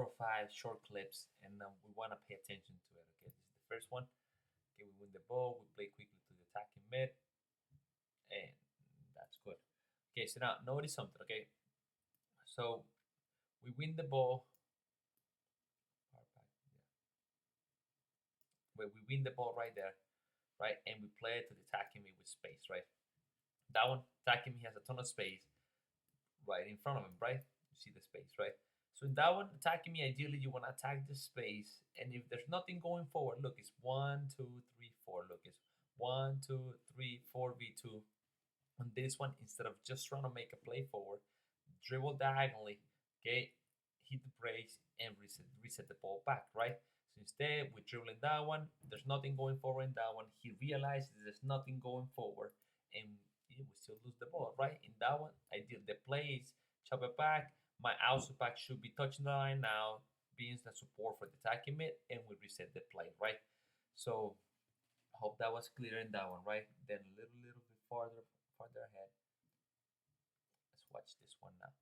or 5 short clips, and we want to pay attention to it. Okay, this is the first one. Okay, we win the ball, we play quickly to the attacking mid, and that's good. Okay, so now notice something. Okay, so we win the ball. Where we win the ball right there, right, and we play it to the attacking mid with space, right. That one, attacking mid has a ton of space right in front of him, right? You see the space, right? So in that one, attacking me, ideally you want to attack the space. And if there's nothing going forward, look, it's 1, 2, 3, 4. Look, it's 1, 2, 3, 4 v2. On this one, instead of just trying to make a play forward, dribble diagonally, okay, hit the brakes and reset the ball back, right? So instead, we're dribbling that one. There's nothing going forward in that one. He realizes there's nothing going forward, and we still lose the ball, right? In that one, I did the plays, chop it back. My outside back should be touching the line now, being the support for the attacking mid, and we reset the play, right? So hope that was clear in that one, right? Then a little bit farther ahead. Let's watch this one now.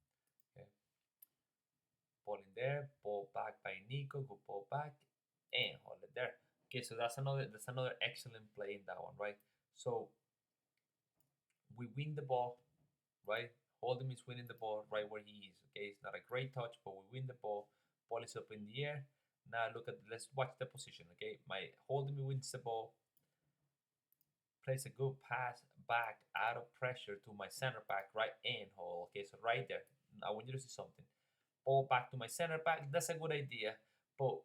Okay. Ball in there, ball back by Nico, go ball back, and hold it there. Okay, so that's another excellent play in that one, right? So we win the ball, right? Holding is winning the ball right where he is. Okay, it's not a great touch, but we win the ball. Ball is up in the air. Now let's watch the position. Okay, my holding wins the ball. Plays a good pass back out of pressure to my center back, right and hold. Okay, so right there. I want you to see something. Ball back to my center back. That's a good idea, but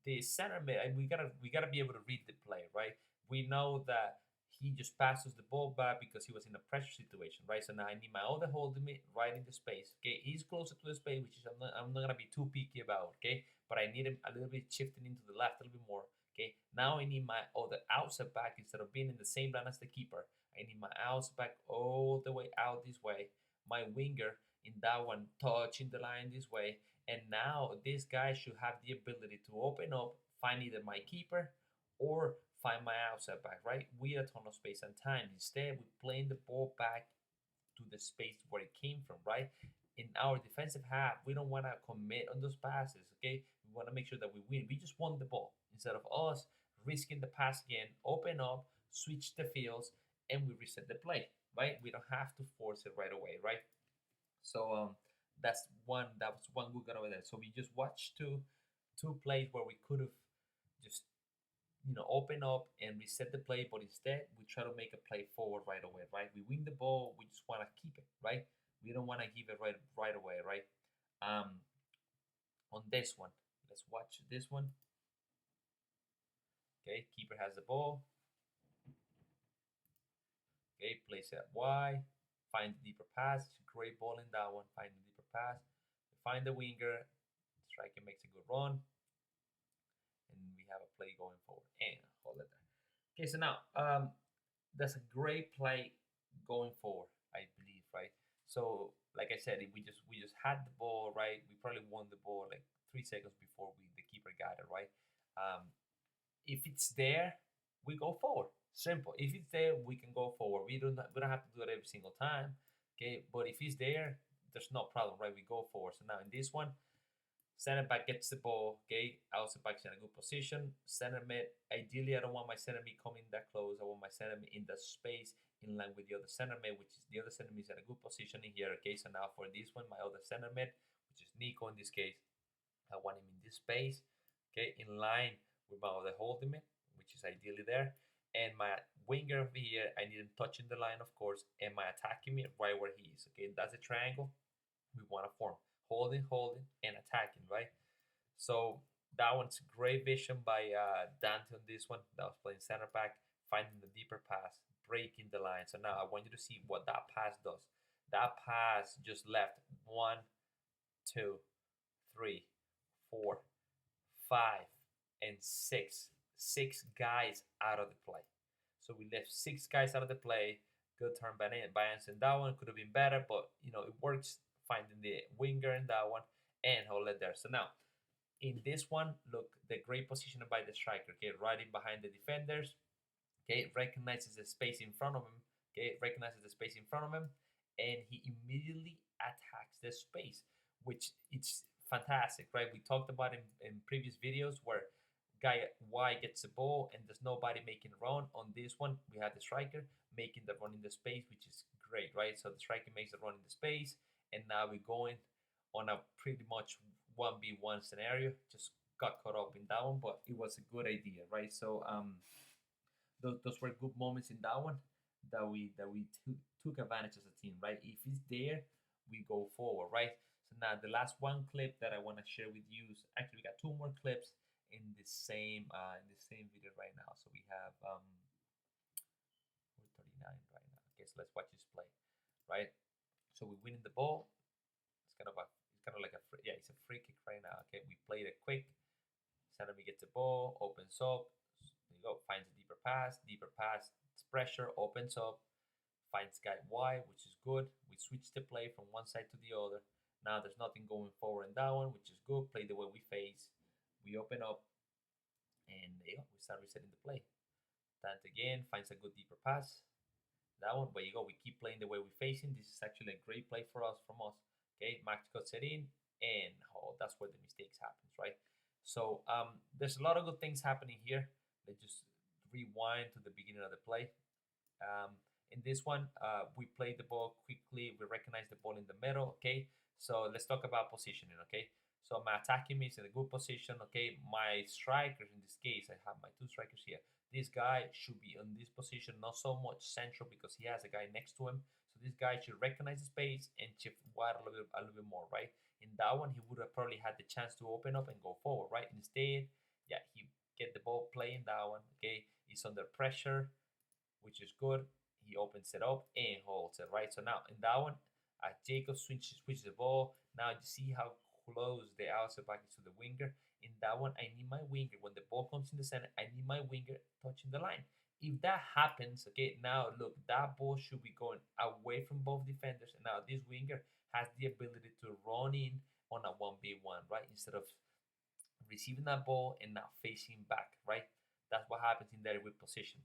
the center mid, we gotta be able to read the play, right? We know that he just passes the ball back because he was in a pressure situation, right? So now I need my other holding mid right in the space. Okay, he's closer to the space, which is I'm not gonna be too picky about. Okay, but I need him a little bit shifting into the left a little bit more. Okay, now I need my other outside back instead of being in the same line as the keeper. I need my outside back all the way out this way. My winger in that one touching the line this way. And now this guy should have the ability to open up, find either my keeper or find my outside back, right? We had a ton of space and time. Instead, we're playing the ball back to the space where it came from, right? In our defensive half, we don't want to commit on those passes, okay? We want to make sure that we win. We just want the ball instead of us risking the pass again, open up, switch the fields, and we reset the play, right? We don't have to force it right away, right? So that was one good over there. So we just watched two plays where we could have just open up and reset the play, but instead we try to make a play forward right away, right? We win the ball, we just want to keep it, right? We don't want to give it right away, right? Um, on this one, let's watch this one. Okay, keeper has the ball. Okay, place it wide, find the deeper pass. It's a great ball in that one. Find the deeper pass. Find the winger. Striker makes a good run, and we have a play going forward. And hold it there. Okay, so now that's a great play going forward, I believe, right? So, like I said, if we just had the ball, right? We probably won the ball like 3 seconds before the keeper got it, right? If it's there, we go forward. Simple. If it's there, we can go forward. We don't have to do it every single time, okay? But if it's there, there's no problem, right? We go forward. So now in this one, center back gets the ball, okay? Outside back's in a good position. Center mid, ideally, I don't want my center mid coming that close. I want my center mid in the space in line with the other center mid, which is the other center mid is in a good position in here, okay? So now for this one, my other center mid, which is Nico in this case, I want him in this space, okay? In line with my other holding mid, which is ideally there. And my winger over here, I need him touching the line, of course, and my attacking mid right where he is, okay? That's a triangle we want to form. Holding, and attacking, right? So that one's great vision by Dante on this one. That was playing center back, finding the deeper pass, breaking the line. So now I want you to see what that pass does. That pass just left 1, 2, 3, 4, 5, and 6. 6 guys out of the play. So we left 6 guys out of the play. Good turn by Anson. That one could have been better, but it works finding the winger in that one and hold it there. So now in this one, look, the great position by the striker, okay, right in behind the defenders, okay, recognizes the space in front of him, and he immediately attacks the space, which it's fantastic, right? We talked about in previous videos where guy Y gets the ball and there's nobody making a run. On this one, we have the striker making the run in the space, which is great, right? So the striker makes the run in the space, and now we're going on a pretty much 1v1 scenario. Just got caught up in that one, but it was a good idea, right? So those were good moments in that one that we took advantage as a team, right? If it's there, we go forward, right? So now the last one clip that I want to share with you is actually we got two more clips in the same video right now. So we have 39 right now. Okay, so let's watch this play, right? So we're winning the ball. It's kind of like it's a free kick right now. Okay, we played it quick. Sanami gets the ball, opens up. There you go, finds a deeper pass. It's pressure, opens up, finds guy Y, which is good. We switch the play from one side to the other. Now there's nothing going forward and down, which is good. Play the way we face. We open up, and there you go, we start resetting the play. Dante again finds a good deeper pass. That one, there you go. We keep playing the way we're facing. This is actually a great play from us. Okay, Max cuts it in, and that's where the mistakes happens, right? So there's a lot of good things happening here. Let's just rewind to the beginning of the play. In this one, we play the ball quickly. We recognize the ball in the middle. Okay, so let's talk about positioning. Okay, so my attacking mid is in a good position. Okay, my strikers in this case, I have my two strikers here. This guy should be in this position, not so much central because he has a guy next to him. So this guy should recognize the space and shift wide a little bit more, right? In that one, he would have probably had the chance to open up and go forward, right? Instead, yeah, he get the ball playing that one. Okay, he's under pressure, which is good. He opens it up and holds it, right? So now in that one, Jacob switches the ball. Now you see how close the outside back is to the winger. In that one, I need my winger. When the ball comes in the center, I need my winger touching the line. If that happens, okay, now look, that ball should be going away from both defenders. And now this winger has the ability to run in on a 1v1, right? Instead of receiving that ball and now facing back, right? That's what happens in that weak position.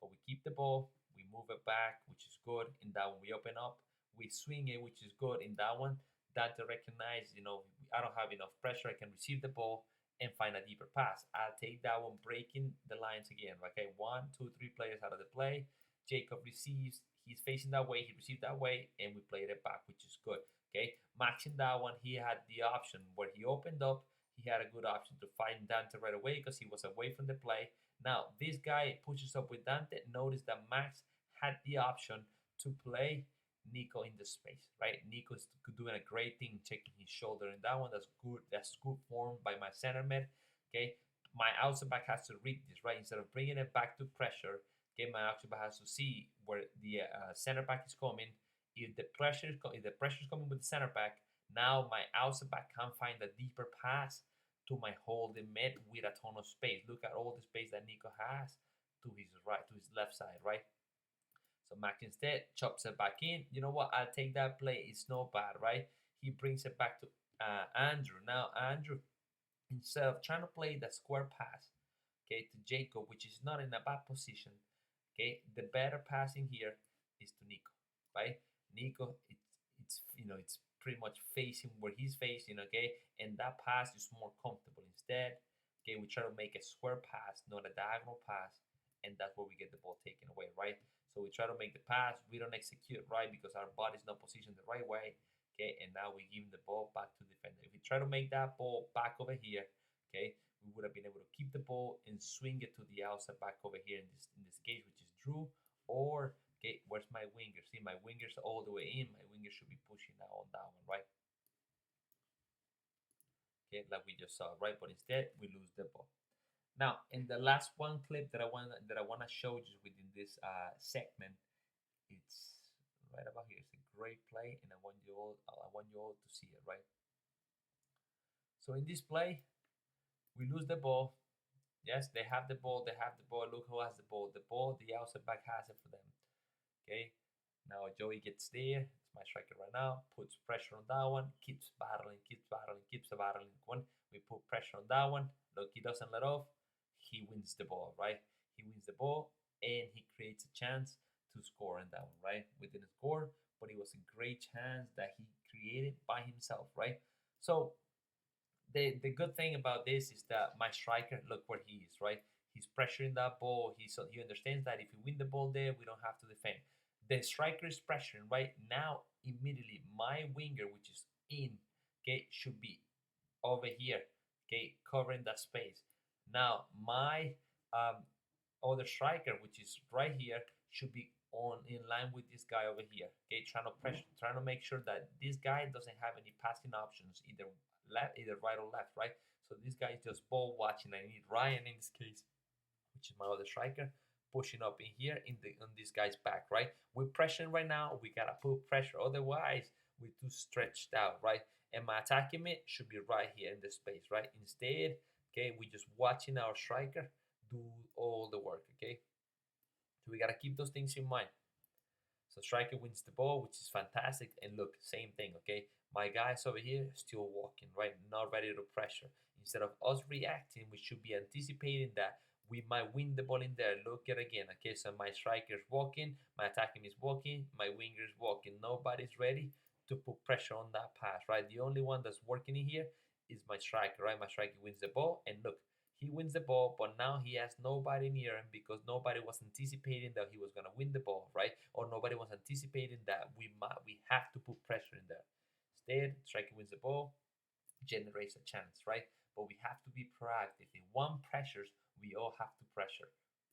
But we keep the ball, we move it back, which is good. In that one, we open up, we swing it, which is good. In that one, that to recognize, I don't have enough pressure. I can receive the ball and find a deeper pass. I'll take that one, breaking the lines again. Okay, 1, 2, 3 players out of the play. Jacob receives. He's facing that way. He received that way, and we played it back, which is good. Okay, matching that one, he had the option where he opened up. He had a good option to find Dante right away because he was away from the play. Now, this guy pushes up with Dante. Notice that Max had the option to play Nico in the space, right? Nico's doing a great thing, checking his shoulder in that one. That's good. That's good form by my center mid. Okay, my outside back has to read this, right? Instead of bringing it back to pressure, okay, my outside back has to see where the center back is coming. If the pressure is coming with the center back, now my outside back can find a deeper pass to my holding mid with a ton of space. Look at all the space that Nico has to his right, to his left side, right? So Mac instead chops it back in. You know what? I'll take that play. It's not bad, right? He brings it back to Andrew. Now Andrew, instead of trying to play the square pass, okay, to Jacob, which is not in a bad position, okay, the better passing here is to Nico, right? Nico, it's pretty much facing where he's facing, okay, and that pass is more comfortable. Instead, okay, we try to make a square pass, not a diagonal pass, and that's where we get the ball taken away, right? So we try to make the pass, we don't execute right because our body's not positioned the right way, okay, and now we give the ball back to the defender. If we try to make that ball back over here, okay, we would have been able to keep the ball and swing it to the outside back over here in this case, which is Drew, or okay, where's my winger? See, my winger's all the way in. My winger should be pushing now on that one, right? Okay, like we just saw, right? But instead, we lose the ball. Now, in the last one clip that I want to show you within this segment, it's right about here. It's a great play, and I want you all to see it, right? So in this play, we lose the ball. Yes, they have the ball. Look who has the ball. The outside back has it for them. Okay. Now Joey gets there. It's my striker right now. Puts pressure on that one. Keeps battling. When we put pressure on that one, look, he doesn't let off. He wins the ball, right? He wins the ball and he creates a chance to score on that one, right? We didn't score, but it was a great chance that he created by himself, right? So the good thing about this is that my striker, look where he is, right? He's pressuring that ball. He understands that if we win the ball there, we don't have to defend. The striker is pressuring right now. Immediately, my winger, which is in, okay, should be over here, okay, covering that space. Now my other striker, which is right here, should be on in line with this guy over here. Okay, trying to pressure, trying to make sure that this guy doesn't have any passing options, either left, either right or left, right? So this guy is just ball watching. I need Ryan in this case, which is my other striker, pushing up in here in the on this guy's back, right? We're pressuring right now. We gotta put pressure, otherwise we're too stretched out, right? And my attacking mid should be right here in the space, right? Instead, okay, we're just watching our striker do all the work, okay? So we gotta keep those things in mind. So striker wins the ball, which is fantastic. And look, same thing, okay? My guys over here still walking, right? Not ready to pressure. Instead of us reacting, we should be anticipating that we might win the ball in there. Look at again, okay? So my striker's walking, my attacking is walking, my winger is walking. Nobody's ready to put pressure on that pass, right? The only one that's working in here is my striker, right? My striker wins the ball, and look, he wins the ball, but now he has nobody near him because nobody was anticipating that he was gonna win the ball, right? Or nobody was anticipating that we have to put pressure in there. Instead, striker wins the ball, generates a chance, right? But we have to be proactive. If one pressures, we all have to pressure.